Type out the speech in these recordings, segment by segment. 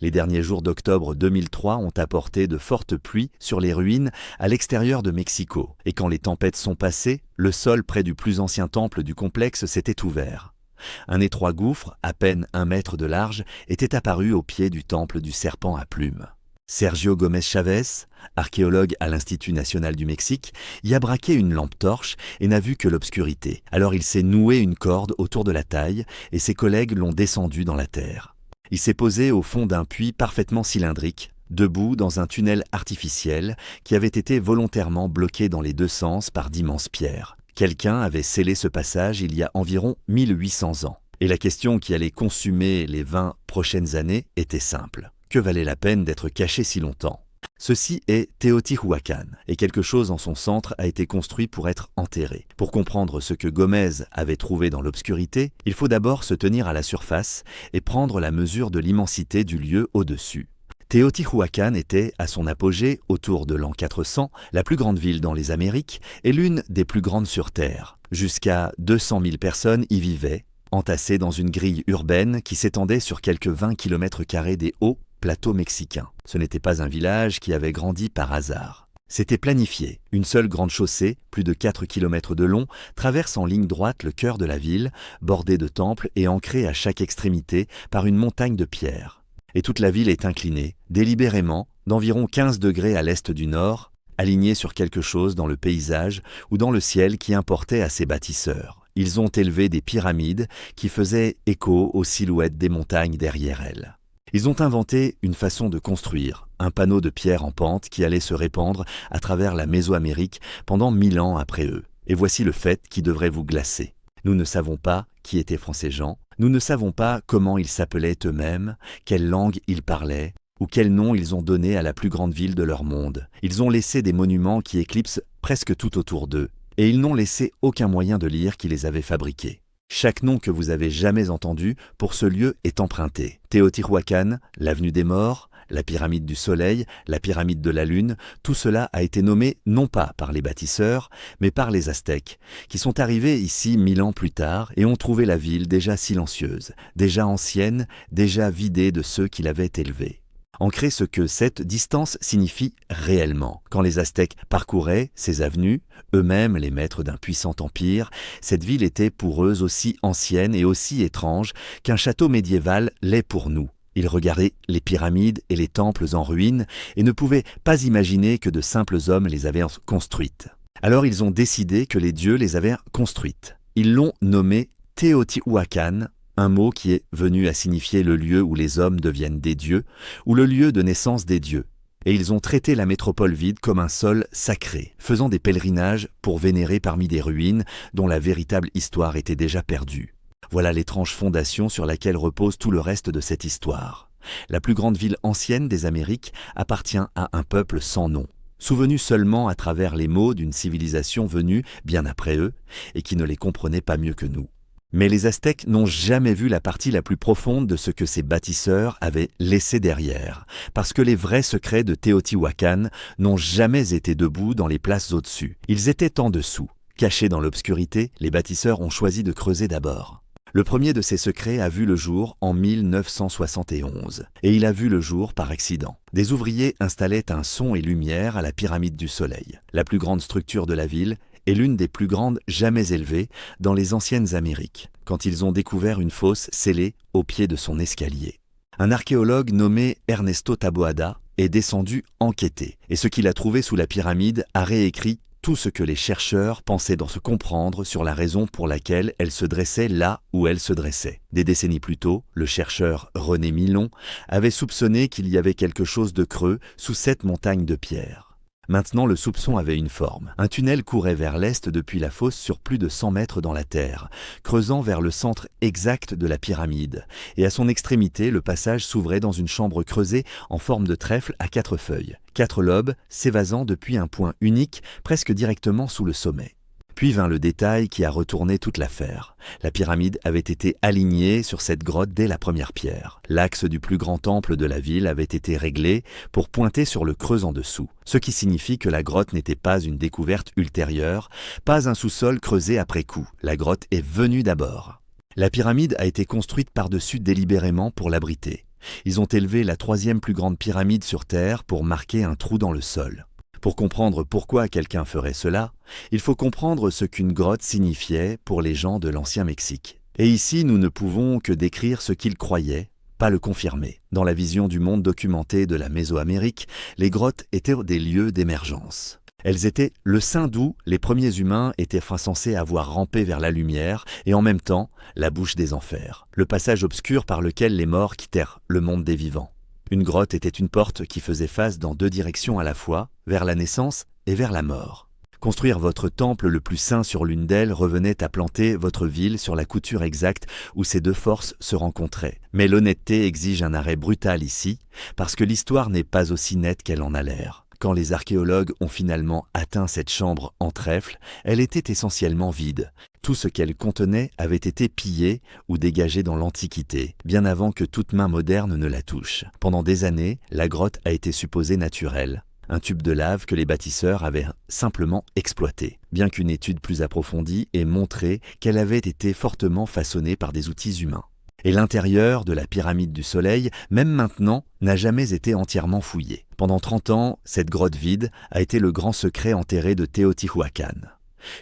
Les derniers jours d'octobre 2003 ont apporté de fortes pluies sur les ruines à l'extérieur de Mexico. Et quand les tempêtes sont passées, le sol près du plus ancien temple du complexe s'était ouvert. Un étroit gouffre, à peine 1 mètre de large, était apparu au pied du temple du serpent à plumes. Sergio Gómez Chavez, archéologue à l'Institut national du Mexique, y a braqué une lampe torche et n'a vu que l'obscurité. Alors il s'est noué une corde autour de la taille et ses collègues l'ont descendu dans la terre. Il s'est posé au fond d'un puits parfaitement cylindrique, debout dans un tunnel artificiel qui avait été volontairement bloqué dans les 2 sens par d'immenses pierres. Quelqu'un avait scellé ce passage il y a environ 1800 ans. Et la question qui allait consumer les 20 prochaines années était simple. Que valait la peine d'être caché si longtemps? Ceci est Teotihuacan, et quelque chose en son centre a été construit pour être enterré. Pour comprendre ce que Gómez avait trouvé dans l'obscurité, il faut d'abord se tenir à la surface et prendre la mesure de l'immensité du lieu au-dessus. Teotihuacan était, à son apogée, autour de l'an 400, la plus grande ville dans les Amériques et l'une des plus grandes sur Terre. Jusqu'à 200 000 personnes y vivaient, entassées dans une grille urbaine qui s'étendait sur quelques 20 km² des hauts plateaux mexicains. Ce n'était pas un village qui avait grandi par hasard. C'était planifié. Une seule grande chaussée, plus de 4 km de long, traverse en ligne droite le cœur de la ville, bordée de temples et ancrée à chaque extrémité par une montagne de pierres. Et toute la ville est inclinée, délibérément, d'environ 15 degrés à l'est du nord, alignée sur quelque chose dans le paysage ou dans le ciel qui importait à ses bâtisseurs. Ils ont élevé des pyramides qui faisaient écho aux silhouettes des montagnes derrière elles. Ils ont inventé une façon de construire, un panneau de pierre en pente qui allait se répandre à travers la Mésoamérique pendant 1000 ans après eux. Et voici le fait qui devrait vous glacer. Nous ne savons pas qui étaient ces gens, nous ne savons pas comment ils s'appelaient eux-mêmes, quelle langue ils parlaient, ou quel nom ils ont donné à la plus grande ville de leur monde. Ils ont laissé des monuments qui éclipsent presque tout autour d'eux, et ils n'ont laissé aucun moyen de lire qui les avait fabriqués. Chaque nom que vous avez jamais entendu pour ce lieu est emprunté. Teotihuacan, l'avenue des morts, la pyramide du soleil, la pyramide de la lune, tout cela a été nommé non pas par les bâtisseurs, mais par les Aztèques, qui sont arrivés ici 1000 ans plus tard et ont trouvé la ville déjà silencieuse, déjà ancienne, déjà vidée de ceux qui l'avaient élevée. Ancrer ce que cette distance signifie réellement. Quand les Aztèques parcouraient ces avenues, eux-mêmes les maîtres d'un puissant empire, cette ville était pour eux aussi ancienne et aussi étrange qu'un château médiéval l'est pour nous. Ils regardaient les pyramides et les temples en ruine et ne pouvaient pas imaginer que de simples hommes les avaient construites. Alors ils ont décidé que les dieux les avaient construites. Ils l'ont nommé Teotihuacan, un mot qui est venu à signifier le lieu où les hommes deviennent des dieux, ou le lieu de naissance des dieux. Et ils ont traité la métropole vide comme un sol sacré, faisant des pèlerinages pour vénérer parmi des ruines dont la véritable histoire était déjà perdue. Voilà l'étrange fondation sur laquelle repose tout le reste de cette histoire. La plus grande ville ancienne des Amériques appartient à un peuple sans nom, souvenu seulement à travers les mots d'une civilisation venue bien après eux et qui ne les comprenait pas mieux que nous. Mais les Aztèques n'ont jamais vu la partie la plus profonde de ce que ces bâtisseurs avaient laissé derrière, parce que les vrais secrets de Teotihuacan n'ont jamais été debout dans les places au-dessus. Ils étaient en dessous. Cachés dans l'obscurité, les bâtisseurs ont choisi de creuser d'abord. Le premier de ces secrets a vu le jour en 1971, et il a vu le jour par accident. Des ouvriers installaient un son et lumière à la pyramide du Soleil, la plus grande structure de la ville, et l'une des plus grandes jamais élevées dans les anciennes Amériques, quand ils ont découvert une fosse scellée au pied de son escalier. Un archéologue nommé Ernesto Taboada est descendu enquêter, et ce qu'il a trouvé sous la pyramide a réécrit tout ce que les chercheurs pensaient d'en se comprendre sur la raison pour laquelle elle se dressait là où elle se dressait. Des décennies plus tôt, le chercheur René Milon avait soupçonné qu'il y avait quelque chose de creux sous cette montagne de pierre. Maintenant, le soupçon avait une forme. Un tunnel courait vers l'est depuis la fosse sur plus de 100 mètres dans la terre, creusant vers le centre exact de la pyramide. Et à son extrémité, le passage s'ouvrait dans une chambre creusée en forme de trèfle à 4 feuilles, 4 lobes s'évasant depuis un point unique, presque directement sous le sommet. Puis vint le détail qui a retourné toute l'affaire. La pyramide avait été alignée sur cette grotte dès la première pierre. L'axe du plus grand temple de la ville avait été réglé pour pointer sur le creux en dessous, ce qui signifie que la grotte n'était pas une découverte ultérieure, pas un sous-sol creusé après coup. La grotte est venue d'abord. La pyramide a été construite par-dessus délibérément pour l'abriter. Ils ont élevé la 3e plus grande pyramide sur Terre pour marquer un trou dans le sol. Pour comprendre pourquoi quelqu'un ferait cela, il faut comprendre ce qu'une grotte signifiait pour les gens de l'ancien Mexique. Et ici, nous ne pouvons que décrire ce qu'ils croyaient, pas le confirmer. Dans la vision du monde documenté de la Mésoamérique, les grottes étaient des lieux d'émergence. Elles étaient le sein d'où les premiers humains étaient censés avoir rampé vers la lumière et en même temps la bouche des enfers, le passage obscur par lequel les morts quittèrent le monde des vivants. Une grotte était une porte qui faisait face dans 2 directions à la fois, vers la naissance et vers la mort. Construire votre temple le plus saint sur l'une d'elles revenait à planter votre ville sur la couture exacte où ces 2 forces se rencontraient. Mais l'honnêteté exige un arrêt brutal ici, parce que l'histoire n'est pas aussi nette qu'elle en a l'air. Quand les archéologues ont finalement atteint cette chambre en trèfle, elle était essentiellement vide. Tout ce qu'elle contenait avait été pillé ou dégagé dans l'Antiquité, bien avant que toute main moderne ne la touche. Pendant des années, la grotte a été supposée naturelle, un tube de lave que les bâtisseurs avaient simplement exploité, bien qu'une étude plus approfondie ait montré qu'elle avait été fortement façonnée par des outils humains. Et l'intérieur de la pyramide du Soleil, même maintenant, n'a jamais été entièrement fouillé. Pendant 30 ans, cette grotte vide a été le grand secret enterré de Teotihuacan.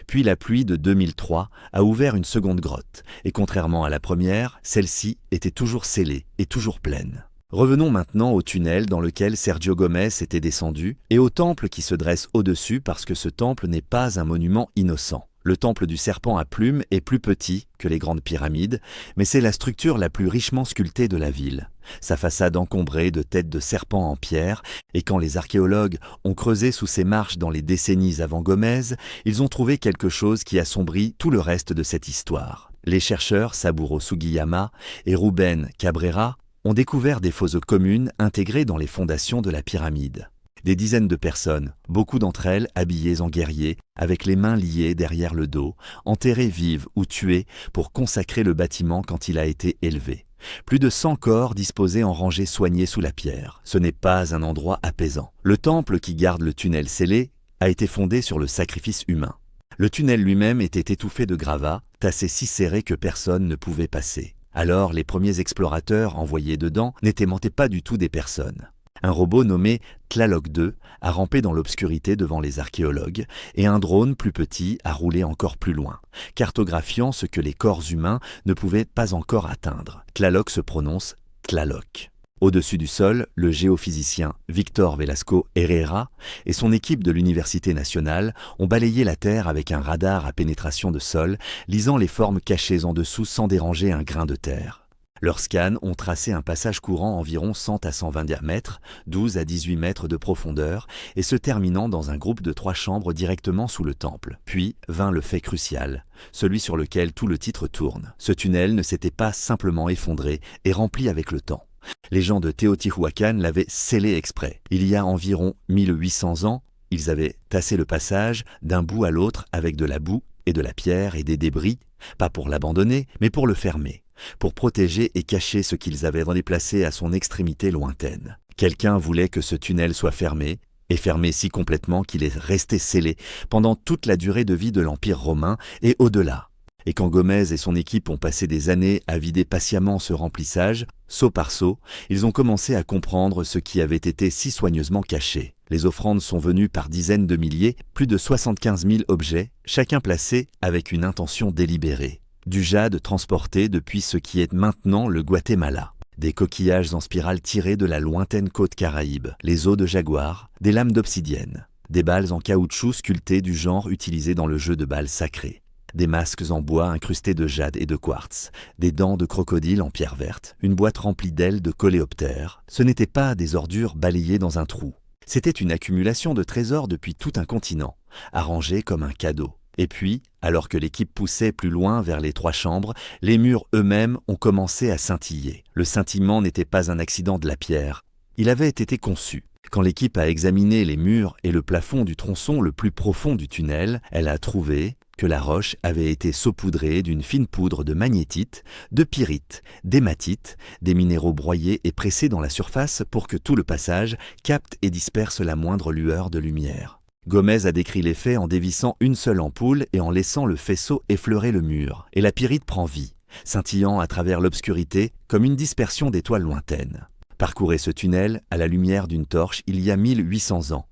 Puis la pluie de 2003 a ouvert une seconde grotte, et contrairement à la première, celle-ci était toujours scellée et toujours pleine. Revenons maintenant au tunnel dans lequel Sergio Gomez était descendu, et au temple qui se dresse au-dessus parce que ce temple n'est pas un monument innocent. Le temple du serpent à plumes est plus petit que les grandes pyramides, mais c'est la structure la plus richement sculptée de la ville. Sa façade encombrée de têtes de serpents en pierre, et quand les archéologues ont creusé sous ces marches dans les décennies avant Gomez, ils ont trouvé quelque chose qui assombrit tout le reste de cette histoire. Les chercheurs Saburo Sugiyama et Rubén Cabrera ont découvert des fosses communes intégrées dans les fondations de la pyramide. Des dizaines de personnes, beaucoup d'entre elles habillées en guerriers, avec les mains liées derrière le dos, enterrées vives ou tuées pour consacrer le bâtiment quand il a été élevé. Plus de 100 corps disposés en rangées soignées sous la pierre. Ce n'est pas un endroit apaisant. Le temple qui garde le tunnel scellé a été fondé sur le sacrifice humain. Le tunnel lui-même était étouffé de gravats, tassés si serrés que personne ne pouvait passer. Alors les premiers explorateurs envoyés dedans n'étaient pas du tout des personnes. Un robot nommé Tlaloc 2 a rampé dans l'obscurité devant les archéologues et un drone plus petit a roulé encore plus loin, cartographiant ce que les corps humains ne pouvaient pas encore atteindre. Tlaloc se prononce Tlaloc. Au-dessus du sol, le géophysicien Victor Velasco Herrera et son équipe de l'Université nationale ont balayé la Terre avec un radar à pénétration de sol, lisant les formes cachées en dessous sans déranger un grain de terre. Leurs scans ont tracé un passage courant environ 100 à 120 diamètres, 12 à 18 mètres de profondeur, et se terminant dans un groupe de 3 chambres directement sous le temple. Puis vint le fait crucial, celui sur lequel tout le titre tourne. Ce tunnel ne s'était pas simplement effondré et rempli avec le temps. Les gens de Teotihuacan l'avaient scellé exprès. Il y a environ 1800 ans, ils avaient tassé le passage d'un bout à l'autre avec de la boue et de la pierre et des débris, pas pour l'abandonner, mais pour le fermer, pour protéger et cacher ce qu'ils avaient déplacé à son extrémité lointaine. Quelqu'un voulait que ce tunnel soit fermé, et fermé si complètement qu'il est resté scellé pendant toute la durée de vie de l'Empire romain et au-delà. Et quand Gomez et son équipe ont passé des années à vider patiemment ce remplissage, saut par saut, ils ont commencé à comprendre ce qui avait été si soigneusement caché. Les offrandes sont venues par dizaines de milliers, plus de 75 000 objets, chacun placé avec une intention délibérée. Du jade transporté depuis ce qui est maintenant le Guatemala. Des coquillages en spirale tirés de la lointaine côte Caraïbe, les os de jaguar, des lames d'obsidienne, des balles en caoutchouc sculptées du genre utilisé dans le jeu de balles sacrées. Des masques en bois incrustés de jade et de quartz, des dents de crocodile en pierre verte, une boîte remplie d'ailes de coléoptères. Ce n'étaient pas des ordures balayées dans un trou. C'était une accumulation de trésors depuis tout un continent, arrangés comme un cadeau. Et puis, alors que l'équipe poussait plus loin vers les 3 chambres, les murs eux-mêmes ont commencé à scintiller. Le scintillement n'était pas un accident de la pierre. Il avait été conçu. Quand l'équipe a examiné les murs et le plafond du tronçon le plus profond du tunnel, elle a trouvé que la roche avait été saupoudrée d'une fine poudre de magnétite, de pyrite, d'hématite, des minéraux broyés et pressés dans la surface pour que tout le passage capte et disperse la moindre lueur de lumière. Gomez a décrit les faits en dévissant une seule ampoule et en laissant le faisceau effleurer le mur. Et la pyrite prend vie, scintillant à travers l'obscurité comme une dispersion d'étoiles lointaines. Parcourez ce tunnel à la lumière d'une torche il y a 1800 ans,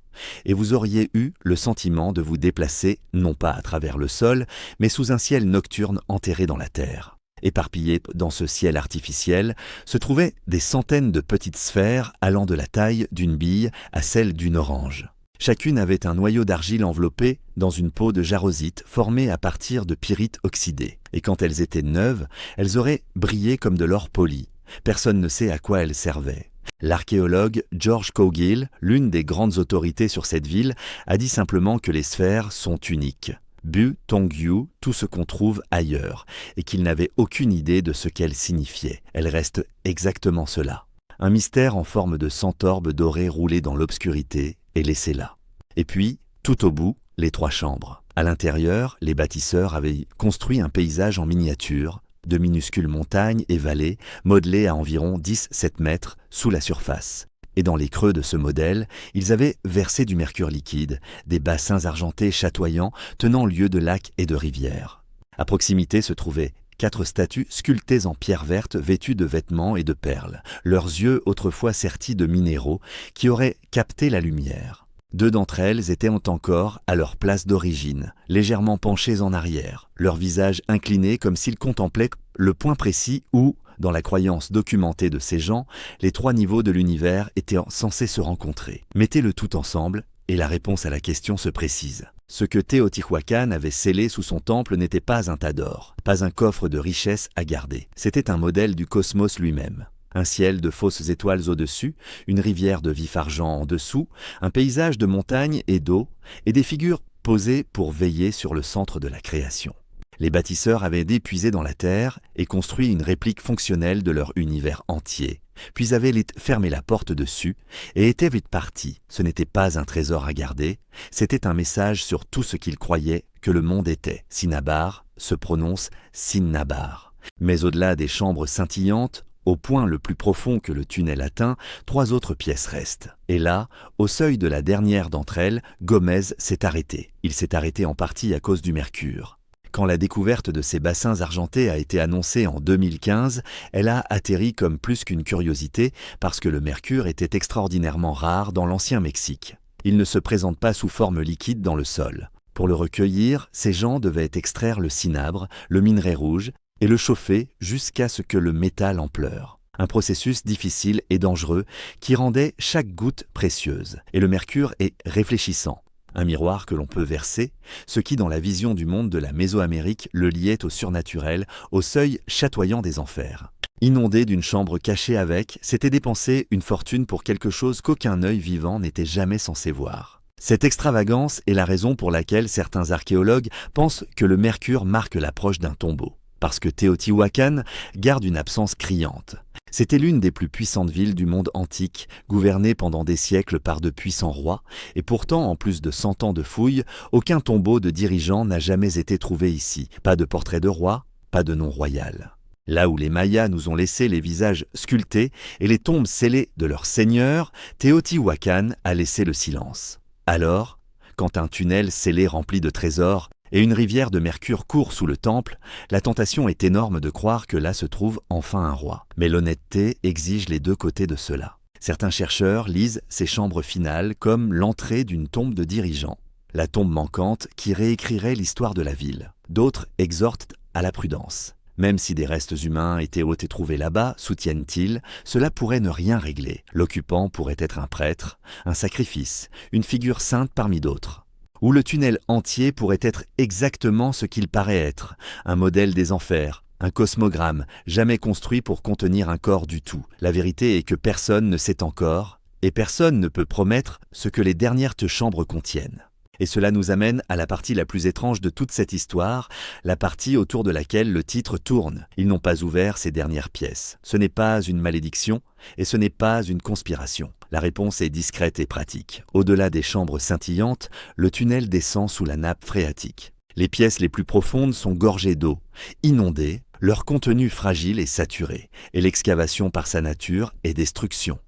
et vous auriez eu le sentiment de vous déplacer non pas à travers le sol, mais sous un ciel nocturne enterré dans la terre. Éparpillées dans ce ciel artificiel se trouvaient des centaines de petites sphères allant de la taille d'une bille à celle d'une orange. Chacune avait un noyau d'argile enveloppé dans une peau de jarosite formée à partir de pyrite oxydé. Et quand elles étaient neuves, elles auraient brillé comme de l'or poli. Personne ne sait à quoi elles servaient. L'archéologue George Cogill, l'une des grandes autorités sur cette ville, a dit simplement que les sphères sont uniques. Bu Tongyu, tout ce qu'on trouve ailleurs, et qu'il n'avait aucune idée de ce qu'elles signifiaient. Elles restent exactement cela. Un mystère en forme de centaure doré roulé dans l'obscurité et laissé là. Et puis, tout au bout, les 3 chambres. À l'intérieur, les bâtisseurs avaient construit un paysage en miniature, de minuscules montagnes et vallées, modelées à environ 10-7 mètres sous la surface. Et dans les creux de ce modèle, ils avaient versé du mercure liquide, des bassins argentés chatoyants tenant lieu de lacs et de rivières. À proximité se trouvaient 4 statues sculptées en pierre verte vêtues de vêtements et de perles, leurs yeux autrefois sertis de minéraux qui auraient capté la lumière. 2 d'entre elles étaient encore à leur place d'origine, légèrement penchées en arrière, leur visage incliné comme s'ils contemplaient le point précis où, dans la croyance documentée de ces gens, les 3 niveaux de l'univers étaient censés se rencontrer. Mettez le tout ensemble et la réponse à la question se précise. Ce que Teotihuacan avait scellé sous son temple n'était pas un tas d'or, pas un coffre de richesses à garder. C'était un modèle du cosmos lui-même. Un ciel de fausses étoiles au-dessus, une rivière de vif argent en dessous, un paysage de montagnes et d'eau, et des figures posées pour veiller sur le centre de la création. Les bâtisseurs avaient dépuisé dans la terre et construit une réplique fonctionnelle de leur univers entier, puis avaient fermé la porte dessus et étaient vite partis. Ce n'était pas un trésor à garder, c'était un message sur tout ce qu'ils croyaient que le monde était. Cinnabar se prononce Sinnabar. Mais au-delà des chambres scintillantes, au point le plus profond que le tunnel atteint, 3 autres pièces restent. Et là, au seuil de la dernière d'entre elles, Gomez s'est arrêté. Il s'est arrêté en partie à cause du mercure. Quand la découverte de ces bassins argentés a été annoncée en 2015, elle a atterri comme plus qu'une curiosité parce que le mercure était extraordinairement rare dans l'ancien Mexique. Il ne se présente pas sous forme liquide dans le sol. Pour le recueillir, ces gens devaient extraire le cinabre, le minerai rouge, et le chauffer jusqu'à ce que le métal en pleure. Un processus difficile et dangereux qui rendait chaque goutte précieuse. Et le mercure est réfléchissant. Un miroir que l'on peut verser, ce qui dans la vision du monde de la Mésoamérique le liait au surnaturel, au seuil chatoyant des enfers. Inondé d'une chambre cachée avec, c'était dépenser une fortune pour quelque chose qu'aucun œil vivant n'était jamais censé voir. Cette extravagance est la raison pour laquelle certains archéologues pensent que le mercure marque l'approche d'un tombeau. Parce que Teotihuacan garde une absence criante. C'était l'une des plus puissantes villes du monde antique, gouvernée pendant des siècles par de puissants rois, et pourtant, en plus de 100 ans de fouilles, aucun tombeau de dirigeant n'a jamais été trouvé ici. Pas de portrait de roi, pas de nom royal. Là où les Mayas nous ont laissé les visages sculptés et les tombes scellées de leurs seigneurs, Teotihuacan a laissé le silence. Alors, quand un tunnel scellé rempli de trésors et une rivière de mercure court sous le temple, la tentation est énorme de croire que là se trouve enfin un roi. Mais l'honnêteté exige les 2 côtés de cela. Certains chercheurs lisent ces chambres finales comme l'entrée d'une tombe de dirigeant, la tombe manquante qui réécrirait l'histoire de la ville. D'autres exhortent à la prudence. Même si des restes humains étaient trouvés là-bas, soutiennent-ils, cela pourrait ne rien régler. L'occupant pourrait être un prêtre, un sacrifice, une figure sainte parmi d'autres. Ou le tunnel entier pourrait être exactement ce qu'il paraît être, un modèle des enfers, un cosmogramme, jamais construit pour contenir un corps du tout. La vérité est que personne ne sait encore, et personne ne peut promettre ce que les dernières chambres contiennent. Et cela nous amène à la partie la plus étrange de toute cette histoire, la partie autour de laquelle le titre tourne. Ils n'ont pas ouvert ces dernières pièces. Ce n'est pas une malédiction, et ce n'est pas une conspiration. La réponse est discrète et pratique. Au-delà des chambres scintillantes, le tunnel descend sous la nappe phréatique. Les pièces les plus profondes sont gorgées d'eau, inondées, leur contenu fragile et saturé, et l'excavation par sa nature est destruction.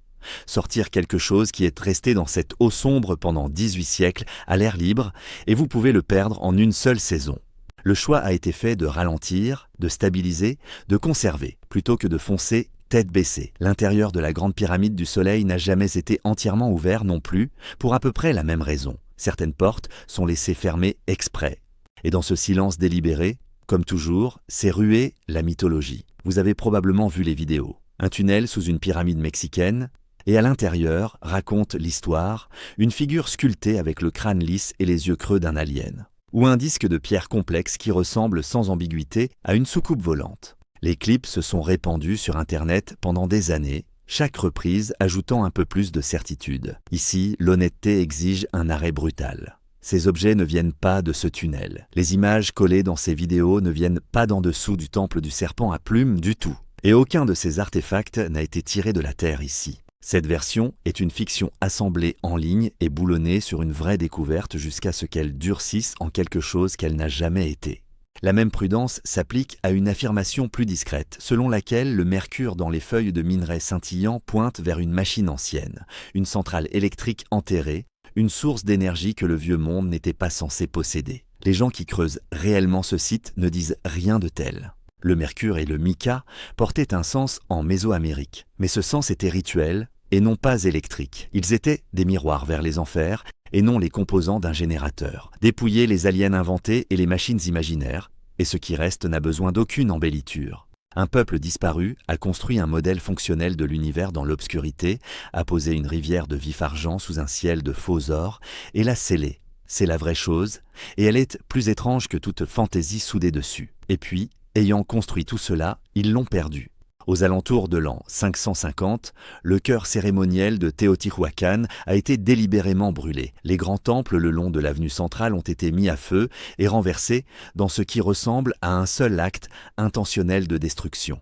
Sortir quelque chose qui est resté dans cette eau sombre pendant 18 siècles à l'air libre, et vous pouvez le perdre en une seule saison. Le choix a été fait de ralentir, de stabiliser, de conserver, plutôt que de foncer tête baissée. L'intérieur de la grande pyramide du Soleil n'a jamais été entièrement ouvert non plus, pour à peu près la même raison. Certaines portes sont laissées fermées exprès. Et dans ce silence délibéré, comme toujours, c'est rué la mythologie. Vous avez probablement vu les vidéos. Un tunnel sous une pyramide mexicaine, et à l'intérieur, raconte l'histoire, une figure sculptée avec le crâne lisse et les yeux creux d'un alien. Ou un disque de pierre complexe qui ressemble sans ambiguïté à une soucoupe volante. Les clips se sont répandus sur Internet pendant des années, chaque reprise ajoutant un peu plus de certitude. Ici, l'honnêteté exige un arrêt brutal. Ces objets ne viennent pas de ce tunnel. Les images collées dans ces vidéos ne viennent pas d'en dessous du temple du serpent à plumes du tout. Et aucun de ces artefacts n'a été tiré de la terre ici. Cette version est une fiction assemblée en ligne et boulonnée sur une vraie découverte jusqu'à ce qu'elle durcisse en quelque chose qu'elle n'a jamais été. La même prudence s'applique à une affirmation plus discrète, selon laquelle le mercure dans les feuilles de minerai scintillant pointe vers une machine ancienne, une centrale électrique enterrée, une source d'énergie que le vieux monde n'était pas censé posséder. Les gens qui creusent réellement ce site ne disent rien de tel. Le mercure et le mica portaient un sens en Mésoamérique, mais ce sens était rituel et non pas électrique. Ils étaient des miroirs vers les enfers et non les composants d'un générateur. Dépouiller les aliens inventés et les machines imaginaires, et ce qui reste n'a besoin d'aucune embelliture. Un peuple disparu a construit un modèle fonctionnel de l'univers dans l'obscurité, a posé une rivière de vif argent sous un ciel de faux or et l'a scellée. C'est la vraie chose, et elle est plus étrange que toute fantaisie soudée dessus. Et puis, ayant construit tout cela, ils l'ont perdu. Aux alentours de l'an 550, le cœur cérémoniel de Teotihuacan a été délibérément brûlé. Les grands temples le long de l'avenue centrale ont été mis à feu et renversés dans ce qui ressemble à un seul acte intentionnel de destruction.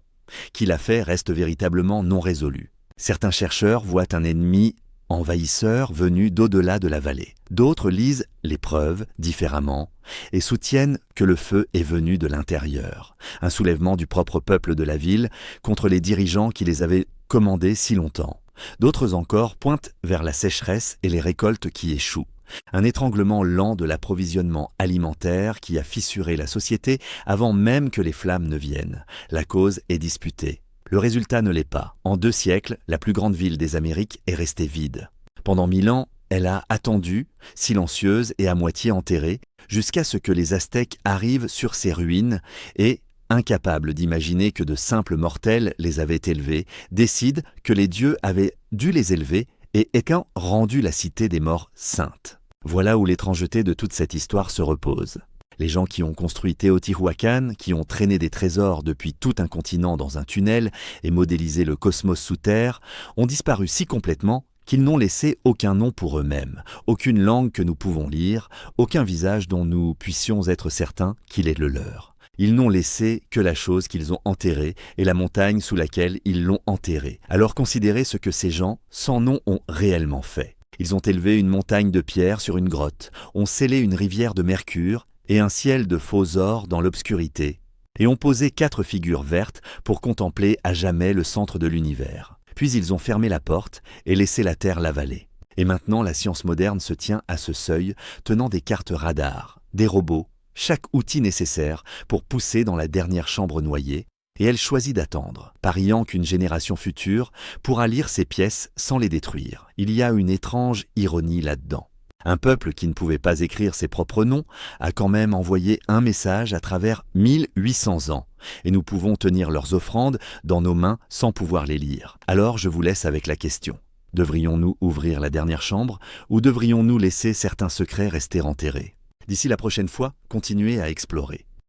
Qui l'a fait reste véritablement non résolu. Certains chercheurs voient un ennemi envahisseur venu d'au-delà de la vallée. D'autres lisent les preuves différemment et soutiennent que le feu est venu de l'intérieur, un soulèvement du propre peuple de la ville contre les dirigeants qui les avaient commandés si longtemps. D'autres encore pointent vers la sécheresse et les récoltes qui échouent. Un étranglement lent de l'approvisionnement alimentaire qui a fissuré la société avant même que les flammes ne viennent. La cause est disputée. Le résultat ne l'est pas. En 2 siècles, la plus grande ville des Amériques est restée vide. Pendant 1000 ans, elle a attendu, silencieuse et à moitié enterrée, jusqu'à ce que les Aztèques arrivent sur ses ruines et, incapables d'imaginer que de simples mortels les avaient élevés, décident que les dieux avaient dû les élever et ayant rendu la cité des morts sainte. Voilà où l'étrangeté de toute cette histoire se repose. Les gens qui ont construit Teotihuacan, qui ont traîné des trésors depuis tout un continent dans un tunnel et modélisé le cosmos sous terre, ont disparu si complètement qu'ils n'ont laissé aucun nom pour eux-mêmes, aucune langue que nous pouvons lire, aucun visage dont nous puissions être certains qu'il est le leur. Ils n'ont laissé que la chose qu'ils ont enterrée et la montagne sous laquelle ils l'ont enterrée. Alors considérez ce que ces gens, sans nom, ont réellement fait. Ils ont élevé une montagne de pierre sur une grotte, ont scellé une rivière de mercure et un ciel de faux or dans l'obscurité, et ont posé 4 figures vertes pour contempler à jamais le centre de l'univers. Puis ils ont fermé la porte et laissé la terre l'avaler. Et maintenant la science moderne se tient à ce seuil, tenant des cartes radars, des robots, chaque outil nécessaire pour pousser dans la dernière chambre noyée, et elle choisit d'attendre, pariant qu'une génération future pourra lire ces pièces sans les détruire. Il y a une étrange ironie là-dedans. Un peuple qui ne pouvait pas écrire ses propres noms a quand même envoyé un message à travers 1800 ans, et nous pouvons tenir leurs offrandes dans nos mains sans pouvoir les lire. Alors je vous laisse avec la question. Devrions-nous ouvrir la dernière chambre ou devrions-nous laisser certains secrets rester enterrés ? D'ici la prochaine fois, continuez à explorer.